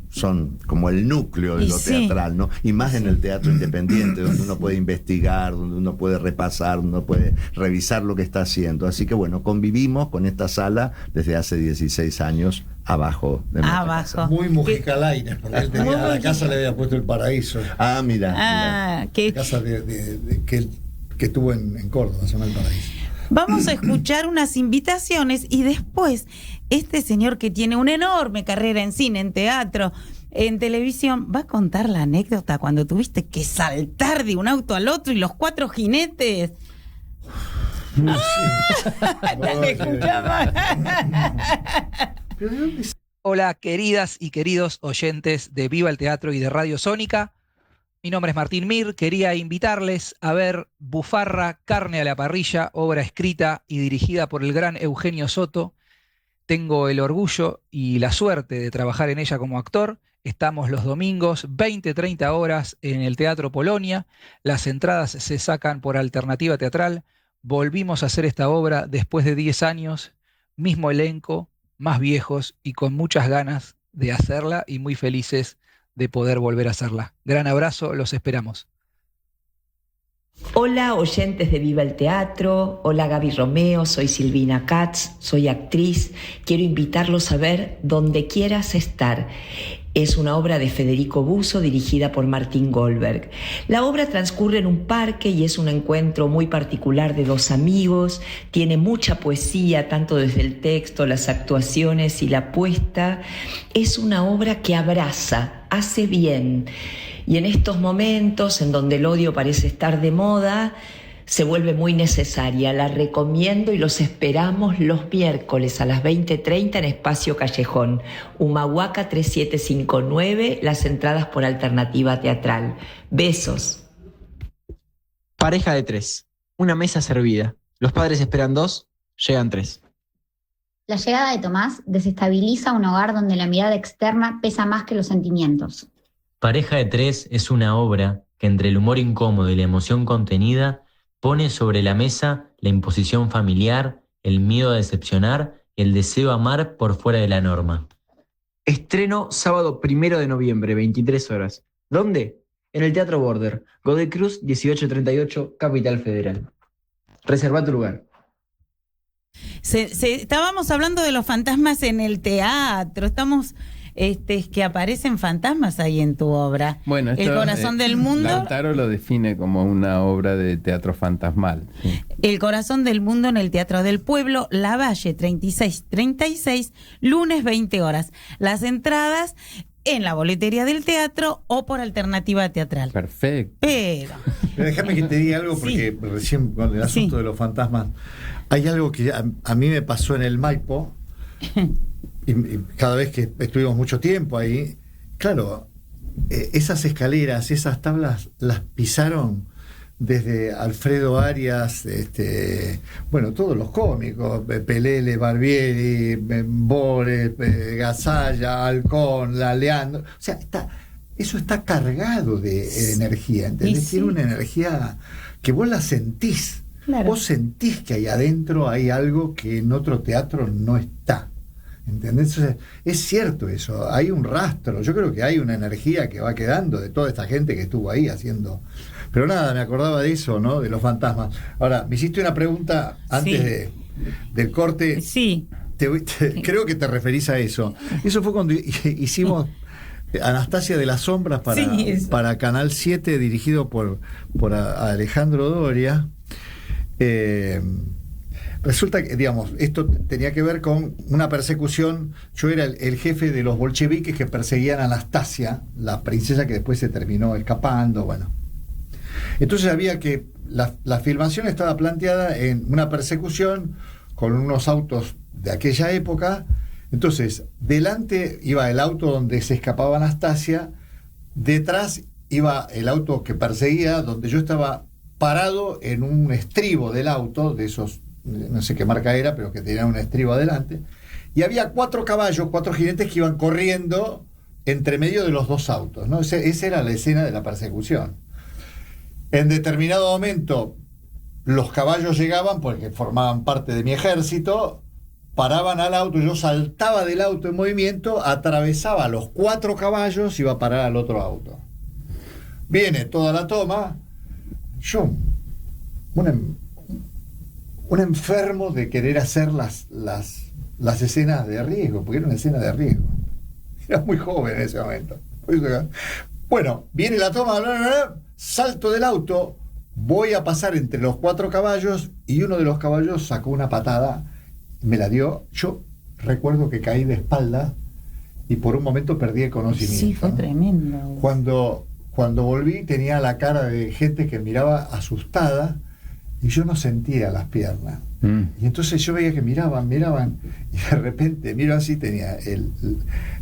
son como el núcleo de Y lo sí. teatral, ¿no? Y más en el teatro independiente, donde uno puede investigar, donde uno puede repasar, donde uno puede revisar lo que está haciendo. Así que bueno, convivimos con esta sala desde hace 16 años abajo de nuestra casa. Muy Mujica Lainez, porque él tenía, Muy a la Mujica. casa le había puesto el paraíso. Ah, mira. Ah, La que casa que tuvo en Córdoba, se llama el paraíso. vamos a escuchar unas invitaciones y después este señor que tiene una enorme carrera en cine, en teatro, en televisión, va a contar la anécdota cuando tuviste que saltar de un auto al otro y los 4 jinetes. No, Dale, escuchamos. ¿Pero de dónde Hola, queridas y queridos oyentes de Viva el Teatro y de Radio Sónica. Mi nombre es Martín Mir. Quería invitarles a ver Bufarra, Carne a la Parrilla, obra escrita y dirigida por el gran Eugenio Soto. Tengo el orgullo y la suerte de trabajar en ella como actor. Estamos los domingos, 20-30 horas, en el Teatro Polonia. Las entradas se sacan por Alternativa Teatral. Volvimos a hacer esta obra después de 10 años, mismo elenco, más viejos y con muchas ganas de hacerla y muy felices de poder volver a hacerla. Gran abrazo, los esperamos. Hola, oyentes de Viva el Teatro. Hola, Gaby Romeo, soy Silvina Katz, soy actriz. Quiero invitarlos a ver Donde quieras estar. Es una obra de Federico Buso dirigida por Martín Goldberg. La obra transcurre en un parque y es un encuentro muy particular de dos amigos. Tiene mucha poesía, tanto desde el texto, las actuaciones y la puesta. Es una obra que abraza, hace bien. Y en estos momentos en donde el odio parece estar de moda, se vuelve muy necesaria. La recomiendo y los esperamos los miércoles a las 20:30 en Espacio Callejón, Humahuaca 3759, las entradas por Alternativa Teatral. Besos. Pareja de 3. Una mesa servida. Los padres esperan 2, llegan 3. La llegada de Tomás desestabiliza un hogar donde la mirada externa pesa más que los sentimientos. Pareja de 3 es una obra que entre el humor incómodo y la emoción contenida pone sobre la mesa la imposición familiar, el miedo a decepcionar y el deseo de amar por fuera de la norma. Estreno sábado 1 de noviembre, 23 horas. ¿Dónde? En el Teatro Border, Godoy Cruz 1838, Capital Federal. Reserva tu lugar. Estábamos hablando de los fantasmas en el teatro. Que aparecen fantasmas ahí en tu obra. Bueno, El corazón del mundo. Lautaro lo define como una obra de teatro fantasmal. Sí. El corazón del mundo en el Teatro del Pueblo, Lavalle 3636, lunes 20 horas. Las entradas en la boletería del teatro o por Alternativa Teatral. Perfecto. Pero déjame que te diga algo, porque recién con el asunto de los fantasmas, hay algo que a mí me pasó en el Maipo. Y cada vez que estuvimos mucho tiempo ahí, claro, esas escaleras, esas tablas las pisaron desde Alfredo Arias, todos los cómicos, Pelele, Barbieri, Bores, Gasalla, Halcón, Leandro. O sea, eso está cargado de energía, ¿entendés? Tiene una energía que vos la sentís. Claro. Vos sentís que ahí adentro hay algo que en otro teatro no está. ¿Entendés? Entonces, es cierto eso, hay un rastro, yo creo que hay una energía que va quedando de toda esta gente que estuvo ahí haciendo. Pero nada, me acordaba de eso, ¿no? De los fantasmas. Ahora, me hiciste una pregunta antes del corte. Sí. Creo que te referís a eso. Eso fue cuando hicimos Anastasia de las Sombras para Canal 7, dirigido por Alejandro Doria. Resulta que, digamos, esto tenía que ver con una persecución. Yo era el jefe de los bolcheviques que perseguían a Anastasia, la princesa que después se terminó escapando, bueno. Entonces había que... La filmación estaba planteada en una persecución con unos autos de aquella época. Entonces, delante iba el auto donde se escapaba Anastasia, detrás iba el auto que perseguía, donde yo estaba parado en un estribo del auto, de esos... no sé qué marca era, pero que tenía un estribo adelante, y había 4 caballos, 4 jinetes que iban corriendo entre medio de los dos autos, ¿no? Esa era la escena de la persecución. En determinado momento los caballos llegaban, porque formaban parte de mi ejército, paraban al auto, yo saltaba del auto en movimiento, atravesaba los 4 caballos y iba a parar al otro auto. Viene toda la toma, yo, un enfermo de querer hacer las escenas de riesgo, porque era una escena de riesgo. Era muy joven en ese momento. Bueno, viene la toma, salto del auto, voy a pasar entre los 4 caballos y uno de los caballos sacó una patada, me la dio. Yo recuerdo que caí de espalda y por un momento perdí el conocimiento. Sí, fue tremendo. Cuando volví tenía la cara de gente que miraba asustada. y yo no sentía las piernas. Y entonces yo veía que miraban, y de repente miro así, tenía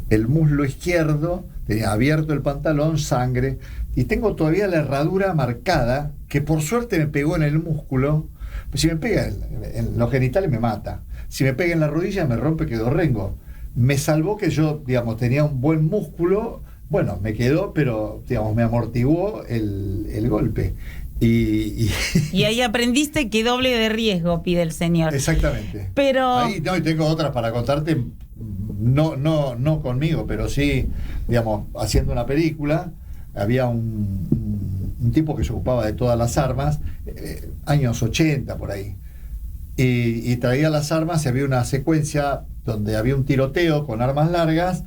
el muslo izquierdo, tenía abierto el pantalón, sangre, y tengo todavía la herradura marcada, que por suerte me pegó en el músculo. Pues si me pega en los genitales me mata, si me pega en la rodilla me rompe, quedó rengo. Me salvó que yo, digamos, tenía un buen músculo, bueno, me quedó, pero, digamos, me amortiguó el golpe. Y ahí aprendiste que doble de riesgo pide el señor. Exactamente. Pero ahí no, y tengo otras para contarte, no conmigo, pero sí, digamos, haciendo una película, había un tipo que se ocupaba de todas las armas, años 80 por ahí, y traía las armas, y había una secuencia donde había un tiroteo con armas largas.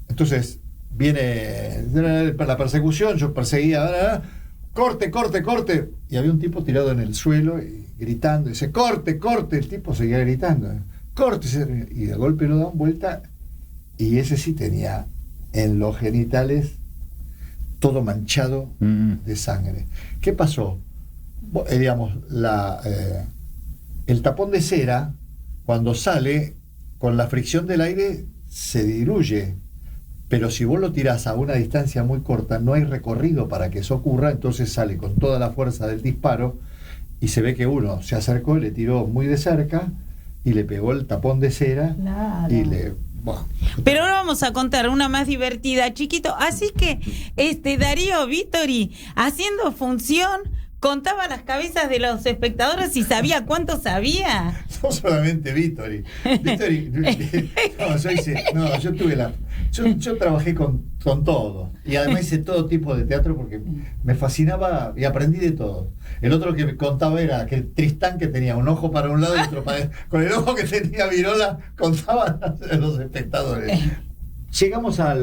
Entonces viene la persecución, yo perseguía, corte, y había un tipo tirado en el suelo y gritando, y dice, corte, el tipo seguía gritando, corte, y de golpe lo dan vuelta, y ese sí tenía en los genitales todo manchado de sangre. ¿Qué pasó? Digamos, el tapón de cera, cuando sale, con la fricción del aire se diluye, pero si vos lo tirás a una distancia muy corta, no hay recorrido para que eso ocurra, entonces sale con toda la fuerza del disparo, y se ve que uno se acercó y le tiró muy de cerca, y le pegó el tapón de cera, claro. Y le... Bueno. Pero ahora vamos a contar una más divertida, chiquito. Así que Darío Vittori, haciendo función, contaba las cabezas de los espectadores y sabía cuánto sabía. No solamente Vittori. Yo trabajé con todo. Y además hice todo tipo de teatro porque me fascinaba y aprendí de todo. El otro que me contaba era que Tristán, que tenía un ojo para un lado y otro para... Con el ojo que tenía Virola, contaba a los espectadores. Llegamos a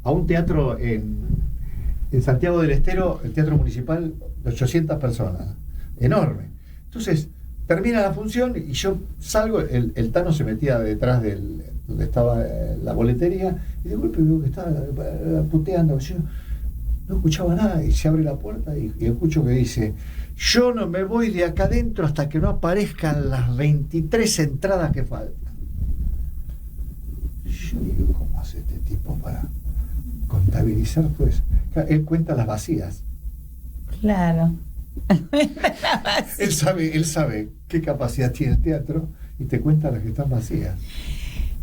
un teatro en Santiago del Estero, el Teatro Municipal, de 800 personas, enorme. Entonces, termina la función y yo salgo, el Tano se metía detrás donde estaba la boletería, y de golpe veo que estaba puteando. Yo no escuchaba nada, y se abre la puerta y escucho que dice, yo no me voy de acá adentro hasta que no aparezcan las 23 entradas que faltan. Yo digo, ¿cómo hace este tipo para contabilizar todo eso? Él cuenta las vacías. Claro. Él sabe qué capacidad tiene el teatro y te cuenta las que están vacías.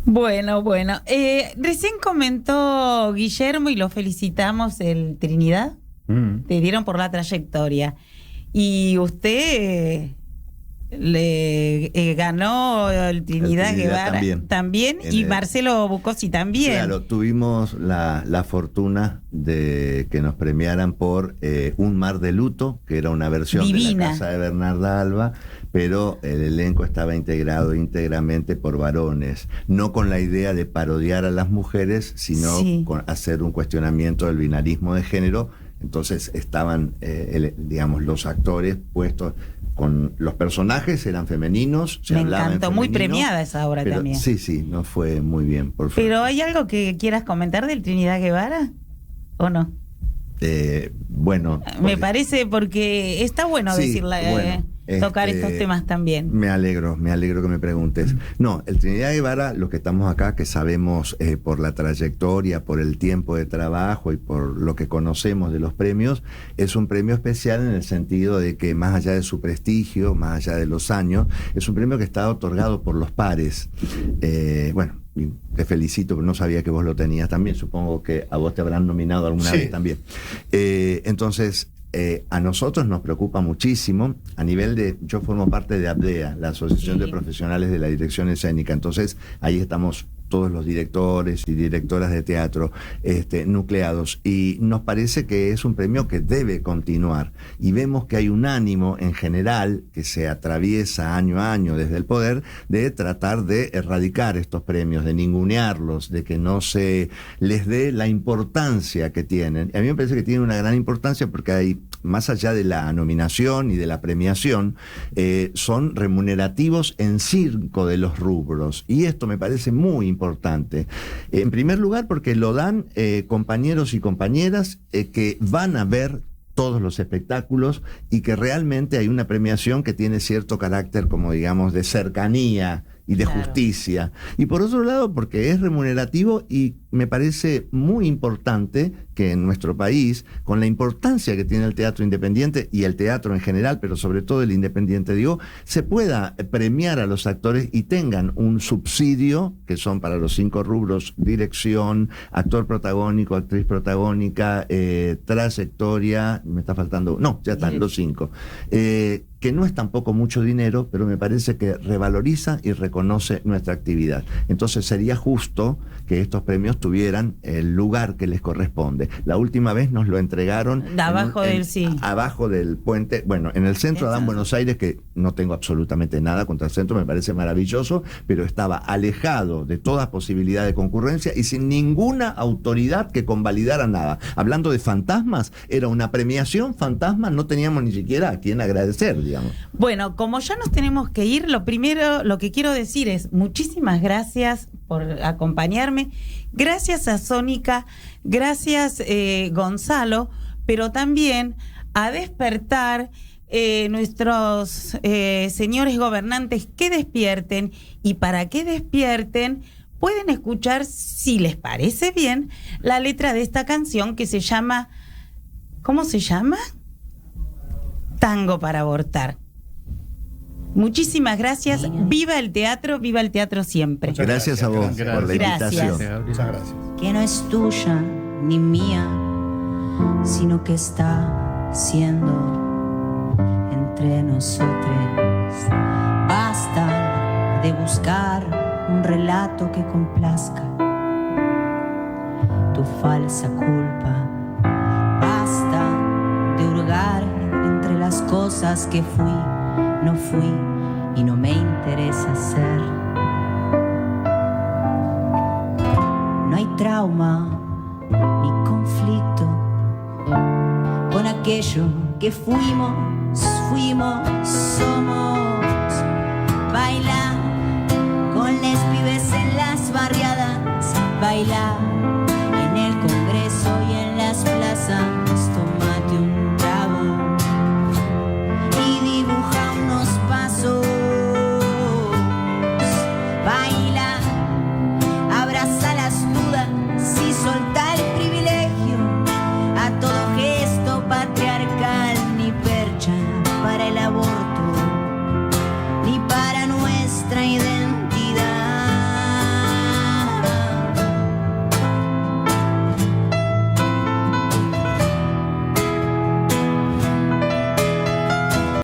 Bueno. Recién comentó Guillermo, y lo felicitamos, el Trinidad. Te dieron por la trayectoria. Y usted le ganó el Trinidad Guevara también y Marcelo Bucosi también. Claro, tuvimos la fortuna de que nos premiaran por Un Mar de Luto, que era una versión divina de La Casa de Bernarda Alba, pero el elenco estaba integrado íntegramente por varones, no con la idea de parodiar a las mujeres, sino con hacer un cuestionamiento del binarismo de género. Entonces estaban, digamos, los actores puestos con los personajes, eran femeninos. Me encantó, muy premiada esa obra también. Sí, nos fue muy bien, por favor. ¿Pero hay algo que quieras comentar del Trinidad Guevara o no? Bueno. Me parece, porque está bueno decirla, tocar estos temas también. Me alegro que me preguntes. No, el Trinidad Guevara, los que estamos acá, que sabemos por la trayectoria, por el tiempo de trabajo y por lo que conocemos de los premios, es un premio especial en el sentido de que, más allá de su prestigio, más allá de los años, es un premio que está otorgado por los pares. Bueno, te felicito, pero no sabía que vos lo tenías también. Supongo que a vos te habrán nominado alguna vez también. Entonces, a nosotros nos preocupa muchísimo a nivel de... Yo formo parte de ABDEA, la Asociación de Profesionales de la Dirección Escénica. Entonces, ahí estamos todos los directores y directoras de teatro nucleados, y nos parece que es un premio que debe continuar, y vemos que hay un ánimo en general que se atraviesa año a año desde el poder de tratar de erradicar estos premios, de ningunearlos, de que no se les dé la importancia que tienen. A mí me parece que tienen una gran importancia porque hay, más allá de la nominación y de la premiación, son remunerativos en 5 de los rubros, y esto me parece muy importante. En primer lugar, porque lo dan compañeros y compañeras que van a ver todos los espectáculos y que realmente hay una premiación que tiene cierto carácter, como digamos, de cercanía y de justicia. Y por otro lado, porque es remunerativo y me parece muy importante que en nuestro país, con la importancia que tiene el teatro independiente y el teatro en general, pero sobre todo el independiente, digo, se pueda premiar a los actores y tengan un subsidio, que son para los 5 rubros: dirección, actor protagónico, actriz protagónica, trayectoria, me está faltando, no, ya están los 5. Que no es tampoco mucho dinero, pero me parece que revaloriza y reconoce nuestra actividad. Entonces sería justo que estos premios tuvieran el lugar que les corresponde. La última vez nos lo entregaron abajo del puente, bueno, en el centro de Adán, Buenos Aires, que no tengo absolutamente nada contra el centro, me parece maravilloso, pero estaba alejado de toda posibilidad de concurrencia y sin ninguna autoridad que convalidara nada. Hablando de fantasmas, era una premiación fantasma, no teníamos ni siquiera a quién agradecer, digamos. Bueno, como ya nos tenemos que ir, lo que quiero decir es muchísimas gracias por acompañarme, gracias a Sónica, gracias Gonzalo, pero también a despertar nuestros señores gobernantes que despierten, y para que despierten pueden escuchar, si les parece bien, la letra de esta canción que se llama, ¿cómo se llama? Tango para abortar. Muchísimas gracias. Viva el teatro siempre. Muchas gracias a vos por la invitación. Muchas gracias. Que no es tuya ni mía, sino que está siendo entre nosotros. Basta de buscar un relato que complazca tu falsa culpa. Basta de hurgar entre las cosas que fui, no fui y no me interesa ser. No hay trauma ni conflicto con aquello que fuimos, somos. Baila con les pibes en las barriadas, baila